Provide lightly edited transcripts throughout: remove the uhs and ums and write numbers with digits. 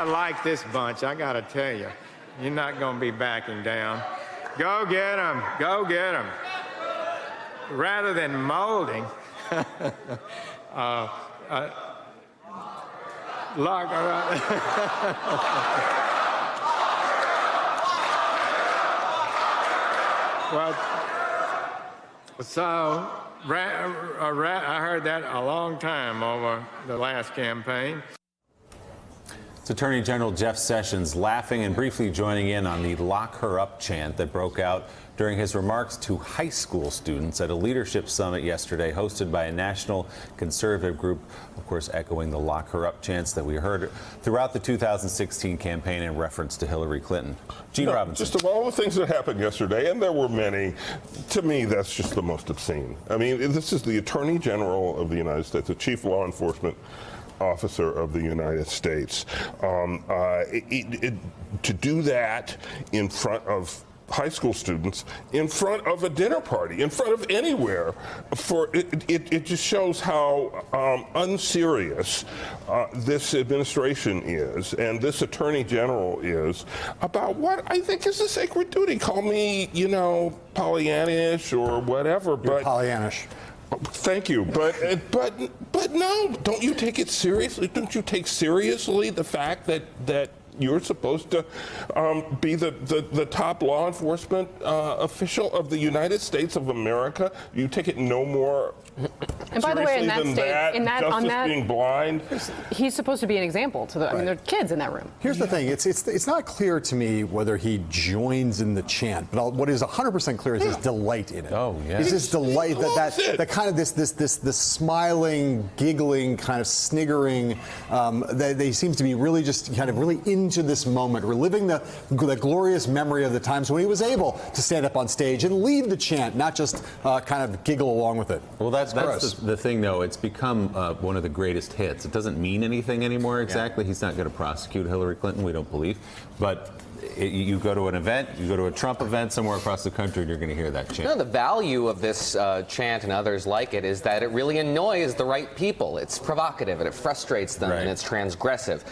I like this bunch, I gotta tell you. You're not gonna be backing down. Go get them, go get them. Rather than molding, look, well, so I heard that a long time over the last campaign. It's Attorney General Jeff Sessions laughing and briefly joining in on the "Lock Her Up" chant that broke out during his remarks to high school students at a leadership summit yesterday hosted by a national conservative group, of course echoing the "Lock Her Up" chants that we heard throughout the 2016 campaign in reference to Hillary Clinton. Gene Robinson. Just of all the things that happened yesterday, and there were many, to me that's just the most obscene. I mean, this is the Attorney General of the United States, the Chief Law Enforcement Officer of the United States. To do that in front of high school students, in front of a dinner party, in front of anywhere, it just shows how unserious this administration is and this Attorney General is about what I think is a sacred duty. Call me, you know, Pollyannish or whatever, You're Pollyannish. Thank you, but no, don't you take it seriously? Don't you take seriously the fact that you're supposed to be the top law enforcement official of the United States of America? You take it no more and by the way, in that state, on that, being blind. He's supposed to be an example to the. I mean, there are kids in that room. Here's the thing: it's not clear to me whether he joins in the chant, but what is 100% clear is his delight in it. Oh, yeah. It's his delight that kind of this smiling, giggling, kind of sniggering. They seem to be really just kind of really into this moment, reliving the glorious memory of the times when he was able to stand up on stage and lead the chant, not just kind of giggle along with it. Well, that's the thing, though. It's become one of the greatest hits. It doesn't mean anything anymore exactly. Yeah. He's not going to prosecute Hillary Clinton, we don't believe. But you go to an event, you go to a Trump event somewhere across the country, and you're going to hear that chant. No, the value of this chant and others like it is that it really annoys the right people. It's provocative and it frustrates them and it's transgressive.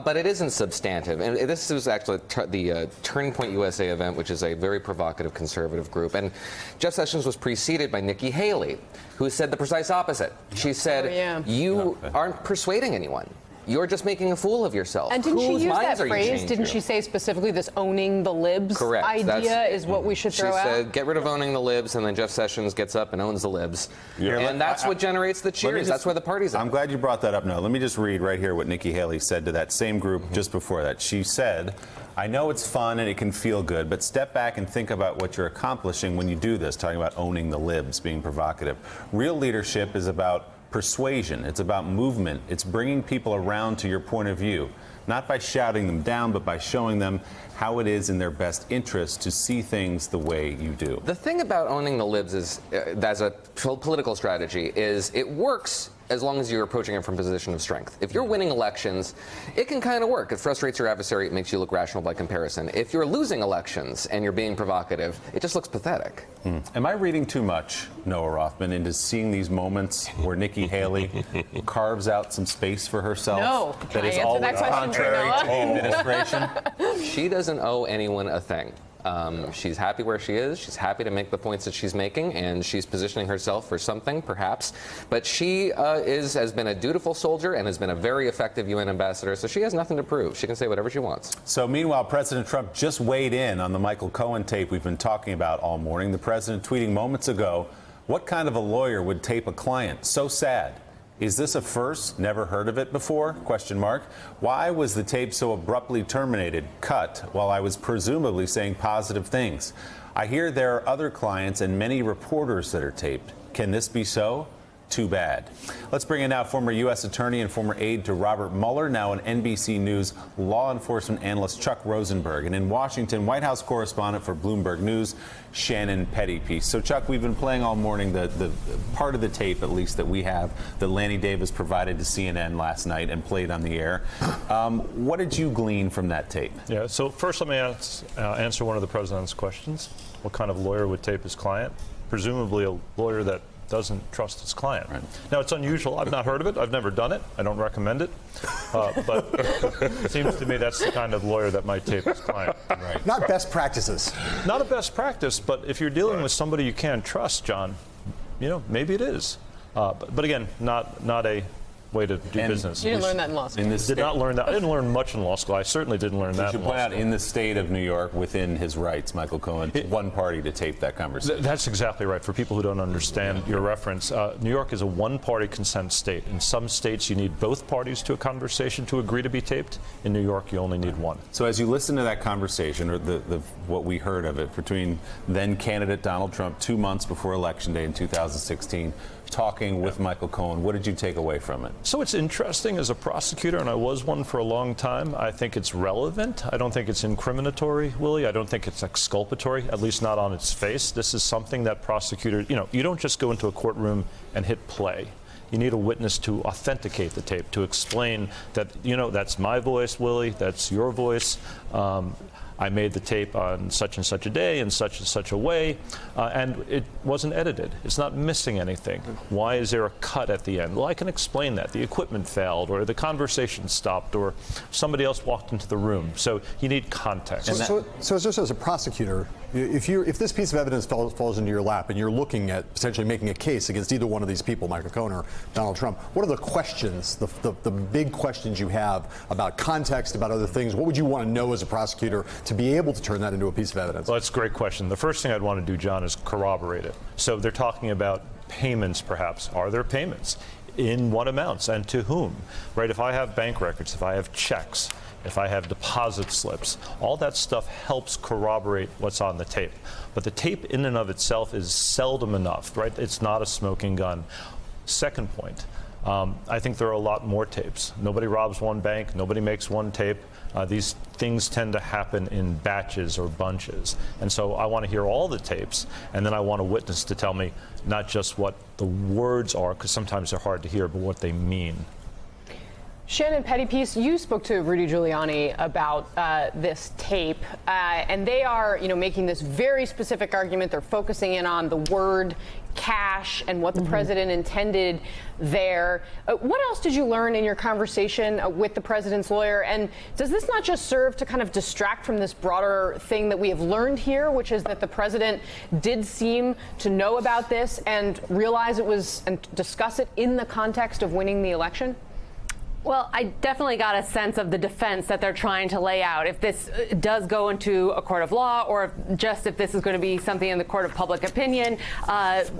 But it isn't substantive. And this was actually the Turning Point USA event, which is a very provocative conservative group. And Jeff Sessions was preceded by Nikki Haley, who said the precise opposite. She said, you aren't persuading anyone. You're just making a fool of yourself. And didn't she use that phrase? Didn't she say specifically this owning the libs idea is what we should throw out? She said, get rid of owning the libs, and then Jeff Sessions gets up and owns the libs. Yeah. And that's what generates the cheers. That's where the party's at. I'm glad you brought that up, Noah. Let me just read right here what Nikki Haley said to that same group just before that. She said, I know it's fun and it can feel good, but step back and think about what you're accomplishing when you do this, talking about owning the libs, being provocative. Real leadership is about persuasion. It's about movement. It's bringing people around to your point of view, not by shouting them down, but by showing them how it is in their best interest to see things the way you do. The thing about owning the libs is, as a political strategy, is it works as long as you're approaching it from a position of strength. If you're winning elections, it can kind of work. It frustrates your adversary. It makes you look rational by comparison. If you're losing elections and you're being provocative, it just looks pathetic. Am I reading too much, Noah Rothman, into seeing these moments where Nikki Haley carves out some space for herself? No. That is always contrary to the administration? She doesn't owe anyone a thing. She's happy where she is. She's happy to make the points that she's making, and she's positioning herself for something, perhaps. But she has been a dutiful soldier and has been a very effective UN ambassador, so she has nothing to prove. She can say whatever she wants. So meanwhile, President Trump just weighed in on the Michael Cohen tape we've been talking about all morning. The president tweeting moments ago, what kind of a lawyer would tape a client? So sad. Is this a first? Never heard of it before? Question mark. Why was the tape so abruptly terminated, cut, while I was presumably saying positive things? I hear there are other clients and many reporters that are taped. Can this be so? Too bad. Let's bring in now former U.S. Attorney and former aide to Robert Mueller, now an NBC News law enforcement analyst, Chuck Rosenberg, and in Washington, White House correspondent for Bloomberg News, Shannon Pettypiece. So, Chuck, we've been playing all morning the part of the tape, at least, that we have that Lanny Davis provided to CNN last night and played on the air. What did you glean from that tape? Yeah, so first let me answer one of the president's questions. What kind of lawyer would tape his client? Presumably a lawyer that doesn't trust his client. Right. Now, it's unusual. I've not heard of it. I've never done it. I don't recommend it. But it seems to me that's the kind of lawyer that might tape his client. Right. Not best practices. Not a best practice, but if you're dealing with somebody you can't trust, John, maybe it is. But again, not a way to do business. You didn't learn that in law school. Did not learn that. I didn't learn much in law school. I certainly didn't learn that. You should point out, in the state of New York, within his rights, Michael Cohen, one party to tape that conversation. That's exactly right. For people who don't understand your reference, New York is a one-party consent state. In some states, you need both parties to a conversation to agree to be taped. In New York, you only need one. So as you listen to that conversation, or what we heard of it, between then candidate Donald Trump 2 months before Election Day in 2016, talking with Michael Cohen, what did you take away from it? So it's interesting as a prosecutor, and I was one for a long time. I think it's relevant. I don't think it's incriminatory, Willie. I don't think it's exculpatory, at least not on its face. This is something that prosecutors, you don't just go into a courtroom and hit play. You need a witness to authenticate the tape, to explain that, that's my voice, Willie, that's your voice. I made the tape on such and such a day in such and such a way, and it wasn't edited. It's not missing anything. Why is there a cut at the end? Well, I can explain that. The equipment failed, or the conversation stopped, or somebody else walked into the room. So you need context. So just as a prosecutor, if this piece of evidence falls into your lap and you're looking at potentially making a case against either one of these people, Michael Cohen or Donald Trump, what are the questions, the big questions you have about context, about other things? What would you want to know as a prosecutor to be able to turn that into a piece of evidence? Well, that's a great question. The first thing I'd want to do, John, is corroborate it. So they're talking about payments, perhaps. Are there payments? In what amounts and to whom? Right? If I have bank records, if I have checks, if I have deposit slips, all that stuff helps corroborate what's on the tape. But the tape in and of itself is seldom enough, right? It's not a smoking gun. Second point, I think there are a lot more tapes. Nobody robs one bank, nobody makes one tape. These things tend to happen in batches or bunches. And so I want to hear all the tapes, and then I want a witness to tell me not just what the words are, because sometimes they're hard to hear, but what they mean. Shannon Pettypiece, you spoke to Rudy Giuliani about this tape, and they are, making this very specific argument. They're focusing in on the word cash and what the president intended there. What else did you learn in your conversation with the president's lawyer? And does this not just serve to kind of distract from this broader thing that we have learned here, which is that the president did seem to know about this and realize it was, and discuss it in the context of winning the election? Well, I definitely got a sense of the defense that they're trying to lay out. If this does go into a court of law, or if this is going to be something in the court of public opinion,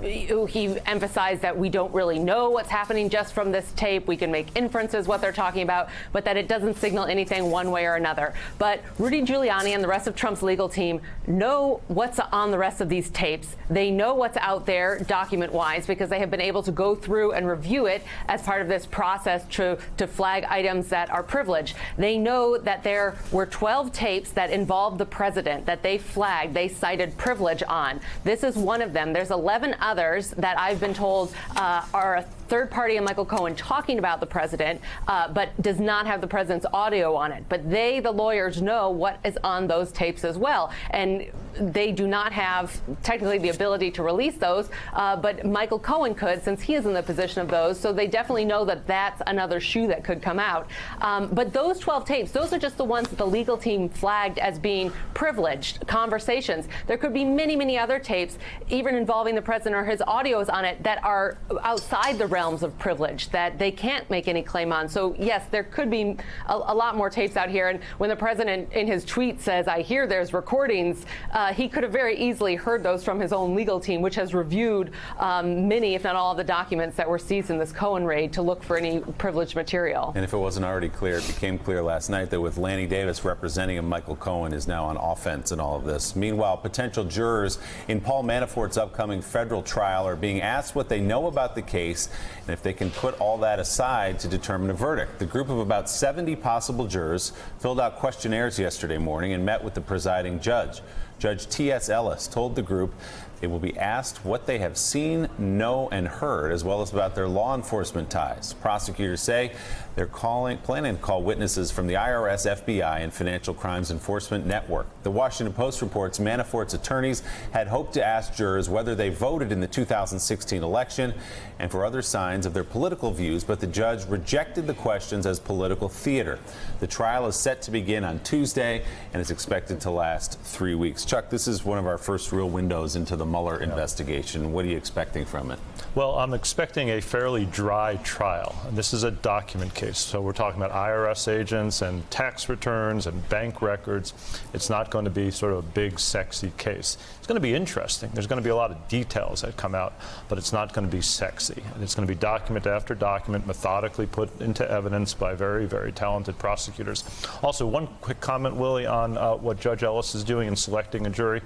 he emphasized that we don't really know what's happening just from this tape. We can make inferences what they're talking about, but that it doesn't signal anything one way or another. But Rudy Giuliani and the rest of Trump's legal team know what's on the rest of these tapes. They know what's out there document-wise, because they have been able to go through and review it as part of this process to flag items that are privileged. They know that there were 12 tapes that involved the president that they flagged, they cited privilege on. This is one of them. There's 11 others that I've been told are a third party and Michael Cohen talking about the president, but does not have the president's audio on it. But they, the lawyers, know what is on those tapes as well. And they do not have technically the ability to release those, but Michael Cohen could, since he is in the position of those. So they definitely know that that's another shoe that could come out. But those 12 tapes, those are just the ones that the legal team flagged as being privileged conversations. There could be many, many other tapes, even involving the president or his audios on it, that are outside the realms of privilege that they can't make any claim on. So yes, there could be a lot more tapes out here. And when the president in his tweet says, "I hear there's recordings," he could have very easily heard those from his own legal team, which has reviewed many, if not all, of the documents that were seized in this Cohen raid to look for any privileged material. And if it wasn't already clear, it became clear last night that with Lanny Davis representing him, Michael Cohen is now on offense in all of this. Meanwhile, potential jurors in Paul Manafort's upcoming federal trial are being asked what they know about the case and if they can put all that aside to determine a verdict. The group of about 70 possible jurors filled out questionnaires yesterday morning and met with the presiding judge. Judge T.S. Ellis told the group they will be asked what they have seen, know, and heard, as well as about their law enforcement ties. Prosecutors say they're planning to call witnesses from the IRS, FBI, and Financial Crimes Enforcement Network. The Washington Post reports Manafort's attorneys had hoped to ask jurors whether they voted in the 2016 election and for other signs of their political views, but the judge rejected the questions as political theater. The trial is set to begin on Tuesday and is expected to last 3 weeks. Chuck, this is one of our first real windows into the Mueller investigation. What are you expecting from it? Well, I'm expecting a fairly dry trial. And this is a document case, so we're talking about IRS agents and tax returns and bank records. It's not going to be sort of a big, sexy case. It's going to be interesting. There's going to be a lot of details that come out, but it's not going to be sexy. And it's going to be document after document, methodically put into evidence by very, very talented prosecutors. Also, one quick comment, Willie, on what Judge Ellis is doing in selecting a jury.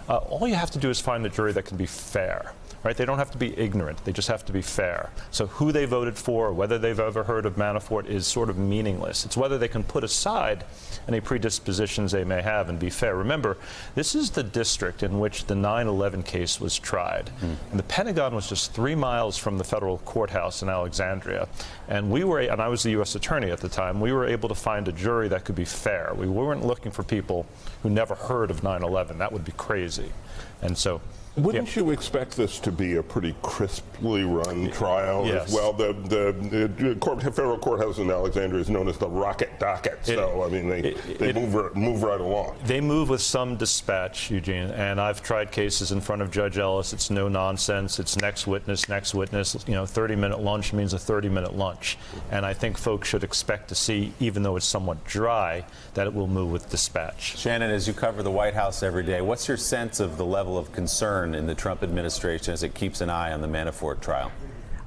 All you have to do is find a jury that can be fair. Right? They don't have to be ignorant. They just have to be fair. So who they voted for, whether they've ever heard of Manafort, is sort of meaningless. It's whether they can put aside any predispositions they may have and be fair. Remember, this is the district in which the 9/11 case was tried. And the Pentagon was just 3 miles from the federal courthouse in Alexandria. And I was the U.S. attorney at the time, we were able to find a jury that could be fair. We weren't looking for people who never heard of 9/11. That would be crazy. And so, wouldn't you expect this to be a pretty crisply run trial Yes. as well? The federal courthouse in Alexandria is known as the rocket docket. So, I mean, they move right along. They move with some dispatch, Eugene, and I've tried cases in front of Judge Ellis. It's no nonsense. It's next witness, next witness. 30-minute lunch means a 30-minute lunch. And I think folks should expect to see, even though it's somewhat dry, that it will move with dispatch. Shannon, as you cover the White House every day, what's your sense of the level of concern in the Trump administration as it keeps an eye on the Manafort trial?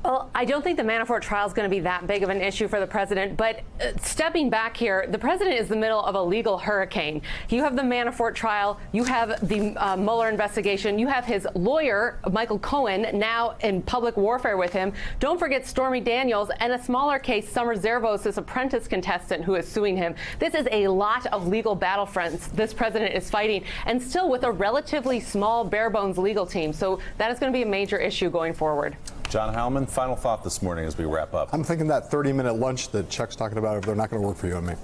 Well, I don't think the Manafort trial is going to be that big of an issue for the president. But stepping back here, the president is in the middle of a legal hurricane. You have the Manafort trial. You have the Mueller investigation. You have his lawyer, Michael Cohen, now in public warfare with him. Don't forget Stormy Daniels and a smaller case, Summer Zervos, this apprentice contestant who is suing him. This is a lot of legal battlefronts this president is fighting, and still with a relatively small, bare-bones legal team. So that is going to be a major issue going forward. John Howman, final thought this morning as we wrap up. I'm thinking that 30-minute lunch that Chuck's talking about, they're not going to work for you and me.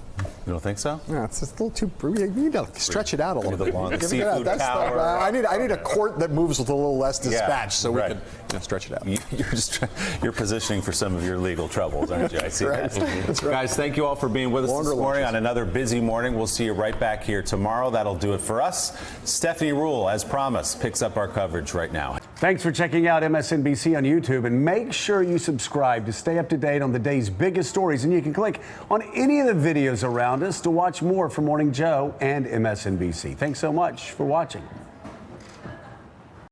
You don't think so? Yeah, it's just a little too. You need to stretch it out a little bit. The seafood tower. I need a court that moves with a little less dispatch, so we can stretch it out. You're positioning for some of your legal troubles, aren't you? I see that. That's right. Guys, thank you all for being with us this morning on another busy morning. We'll see you right back here tomorrow. That'll do it for us. Stephanie Rule, as promised, picks up our coverage right now. Thanks for checking out MSNBC on YouTube, and make sure you subscribe to stay up to date on the day's biggest stories. And you can click on any of the videos around us to watch more from Morning Joe and MSNBC. Thanks so much for watching.